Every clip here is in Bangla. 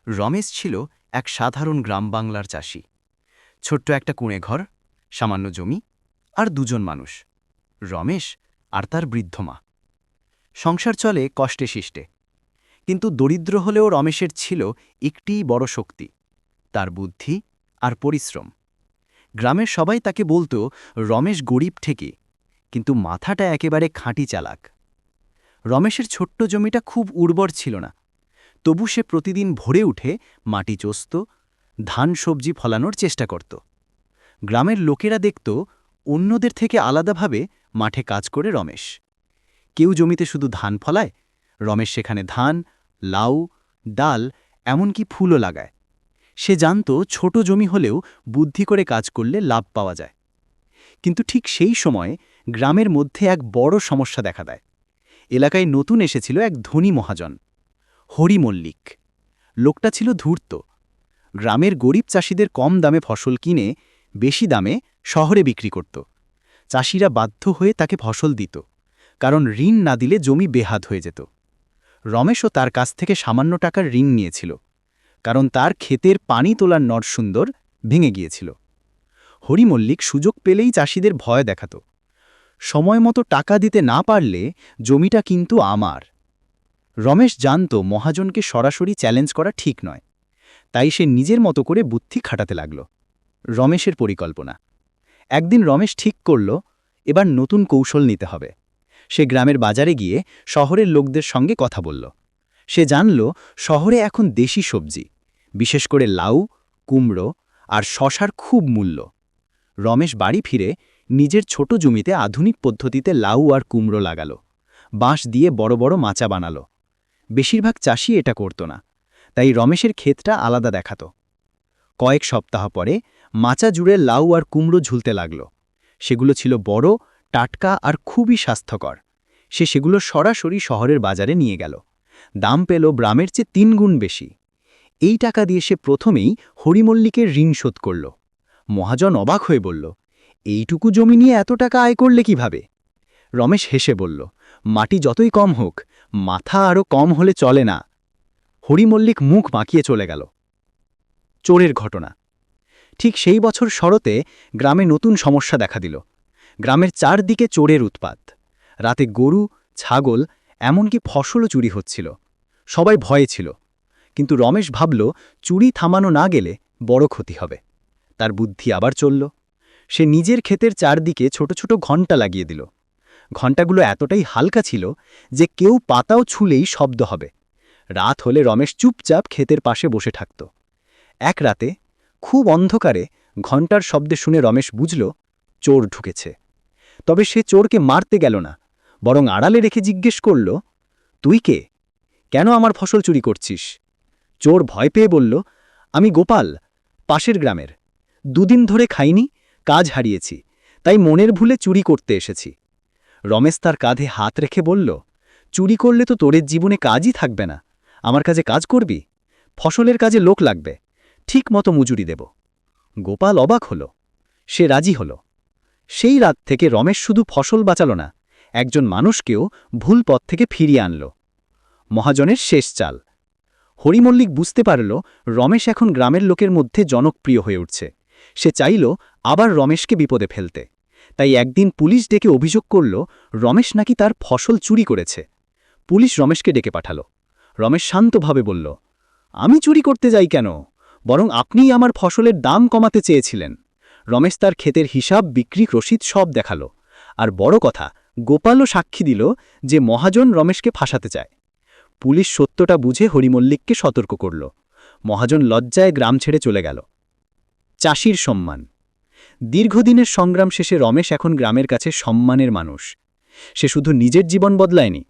রমেশ ছিল এক সাধারণ গ্রাম বাংলার চাষি। ছোট্ট একটা কুঁড়ে ঘর, সামান্য জমি আর দুজন মানুষ, রমেশ আর তার বৃদ্ধ মা। সংসার চলে কষ্টে শিষ্টে, কিন্তু দরিদ্র হলেও রমেশের ছিল একটিই বড় শক্তি, তার বুদ্ধি আর পরিশ্রম। গ্রামের সবাই তাকে বলতো রমেশ গরিব ঠিকই, কিন্তু মাথাটা একেবারে খাঁটি চালাক। রমেশের ছোট্ট জমিটা খুব উর্বর ছিল না, তবু সে প্রতিদিন ভোরে উঠে মাটি চষত, ধান সবজি ফলানোর চেষ্টা করত। গ্রামের লোকেরা দেখত অন্যদের থেকে আলাদাভাবে মাঠে কাজ করে রমেশ। কেউ জমিতে শুধু ধান ফলায়, রমেশ সেখানে ধান, লাউ, ডাল, এমনকি ফুলও লাগায়। সে জানত ছোট জমি হলেও বুদ্ধি করে কাজ করলে লাভ পাওয়া যায়। কিন্তু ঠিক সেই সময় গ্রামের মধ্যে এক বড় সমস্যা দেখা দেয়। এলাকায় নতুন এসেছিল এক ধনী মহাজন, হরি মল্লিক। লোকটা ছিল ধূর্ত। গ্রামের গরিব চাষিদের কম দামে ফসল কিনে বেশি দামে শহরে বিক্রি করত। চাষিরা বাধ্য হয়ে তাকে ফসল দিত, কারণ ঋণ না দিলে জমি বেহাত হয়ে যেত। রমেশও তার কাছ থেকে সামান্য টাকার ঋণ নিয়েছিল, কারণ তার ক্ষেতের পানি তোলার নরসুন্দর ভেঙে গিয়েছিল। হরি মল্লিক সুযোগ পেলেই চাষিদের ভয় দেখাত। সময় মতো টাকা দিতে না পারলে জমিটা কিন্তু আমার। রমেশ জানত মহাজনকে সরাসরি চ্যালেঞ্জ করা ঠিক নয়, তাই সে নিজের মতো করে বুদ্ধি খাটাতে লাগল। রমেশের পরিকল্পনা। একদিন রমেশ ঠিক করল এবার নতুন কৌশল নিতে হবে। সে গ্রামের বাজারে গিয়ে শহরের লোকদের সঙ্গে কথা বলল। সে জানল শহরে এখন দেশি সবজি, বিশেষ করে লাউ, কুমড়ো আর শশার খুব মূল্য। রমেশ বাড়ি ফিরে নিজের ছোট জমিতে আধুনিক পদ্ধতিতে লাউ আর কুমড়ো লাগাল, বাঁশ দিয়ে বড় বড় মাচা বানাল। বেশিরভাগ চাষি এটা করত না, তাই রমেশের ক্ষেতটা আলাদা দেখাত। কয়েক সপ্তাহ পরে মাচা জুড়ে লাউ আর কুমড়ো ঝুলতে লাগল। সেগুলো ছিল বড়, টাটকা আর খুবই স্বাস্থ্যকর। সে সেগুলো সরাসরি শহরের বাজারে নিয়ে গেল। দাম পেল গ্রামের চেয়ে ৩ গুণ বেশি। এই টাকা দিয়ে সে প্রথমেই হরিমল্লিকের ঋণ শোধ করল। মহাজন অবাক হয়ে বলল, এইটুকু জমি নিয়ে এত টাকা আয় করলে কিভাবে? রমেশ হেসে বলল, মাটি যতই কম হোক, মাথা আরও কম হলে চলে না। হরিমল্লিক মুখ বাঁকিয়ে চলে গেল। চোরের ঘটনা। ঠিক সেই বছর শরতে গ্রামে নতুন সমস্যা দেখা দিল। গ্রামের চারদিকে চোরের উৎপাত। রাতে গরু, ছাগল, এমনকি ফসলও চুরি হচ্ছিল। সবাই ভয়ে ছিল, কিন্তু রমেশ ভাবল চুরি থামানো না গেলে বড় ক্ষতি হবে। তার বুদ্ধি আবার চলল। সে নিজের ক্ষেতের চারদিকে ছোট ছোট ঘণ্টা লাগিয়ে দিল। ঘণ্টাগুলো এতটাই হালকা ছিল যে কেউ পাতাও ছুলেই শব্দ হবে। রাত হলে রমেশ চুপচাপ ক্ষেতের পাশে বসে থাকত। এক রাতে খুব অন্ধকারে ঘণ্টার শব্দে শুনে রমেশ বুঝল চোর ঢুকেছে। তবে সে চোরকে মারতে গেল না, বরং আড়ালে রেখে জিজ্ঞেস করল, তুই কে? কেন আমার ফসল চুরি করছিস? চোর ভয় পেয়ে বলল, আমি গোপাল, পাশের গ্রামের। 2 দিন ধরে খাইনি, কাজ হারিয়েছি, তাই মনের ভুলে চুরি করতে এসেছি। রমেশ তার কাঁধে হাত রেখে বলল, চুরি করলে তো তোরের জীবনে কাজই থাকবে না। আমার কাজে কাজ করবি? ফসলের কাজে লোক লাগবে, ঠিক মতো মজুরি দেব। গোপাল অবাক হল। সে রাজি হল। সেই রাত থেকে রমেশ শুধু ফসল বাঁচাল না, একজন মানুষকেও ভুল পথ থেকে ফিরিয়ে আনল। মহাজনের শেষ চাল। হরিমল্লিক বুঝতে পারল রমেশ এখন গ্রামের লোকের মধ্যে জনপ্রিয় হয়ে উঠছে। সে চাইল আবার রমেশকে বিপদে ফেলতে। তাই একদিন পুলিশ ডেকে অভিযোগ করল রমেশ নাকি তার ফসল চুরি করেছে। পুলিশ রমেশকে ডেকে পাঠাল। রমেশ শান্তভাবে বলল, আমি চুরি করতে যাই কেন? বরং আপনিই আমার ফসলের দাম কমাতে চেয়েছিলেন। রমেশ তার ক্ষেতের হিসাব, বিক্রি রসিদ সব দেখাল। আর বড় কথা, গোপালও সাক্ষী দিল যে মহাজন রমেশকে ফাঁসাতে চায়। পুলিশ সত্যটা বুঝে হরিমল্লিককে সতর্ক করল। মহাজন লজ্জায় গ্রাম ছেড়ে চলে গেল। চাষির সম্মান। দীর্ঘদিনের সংগ্রাম শেষে রমেশ এখন গ্রামের কাছে সম্মানের মানুষ। সে শুধু নিজের জীবন বদলায়নি,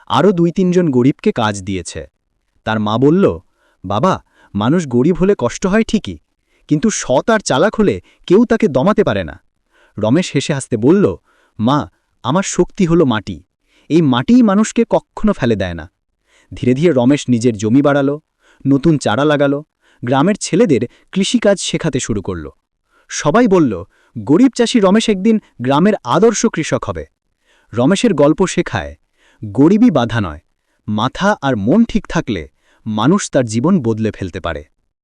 আরও 2-3 জন গরিবকে কাজ দিয়েছে। তার মা বলল, বাবা, মানুষ গরিব হলে কষ্ট হয় ঠিকই, কিন্তু সৎ আর চালাক হলে কেউ তাকে দমাতে পারে না। রমেশ হেসে হাসতে বলল, মা, আমার শক্তি হলো মাটি। এই মাটিই মানুষকে কখনো ফেলে দেয় না। ধীরে ধীরে রমেশ নিজের জমি বাড়াল, নতুন চারা লাগাল, গ্রামের ছেলেদের কৃষিকাজ শেখাতে শুরু করল। সবাই বলল, গরিব চাষি রমেশ একদিন গ্রামের আদর্শ কৃষক হবে। রমেশের গল্প শেখায়, গরিবই বাধা নয়, মাথা আর মন ঠিক থাকলে মানুষ তার জীবন বদলে ফেলতে পারে।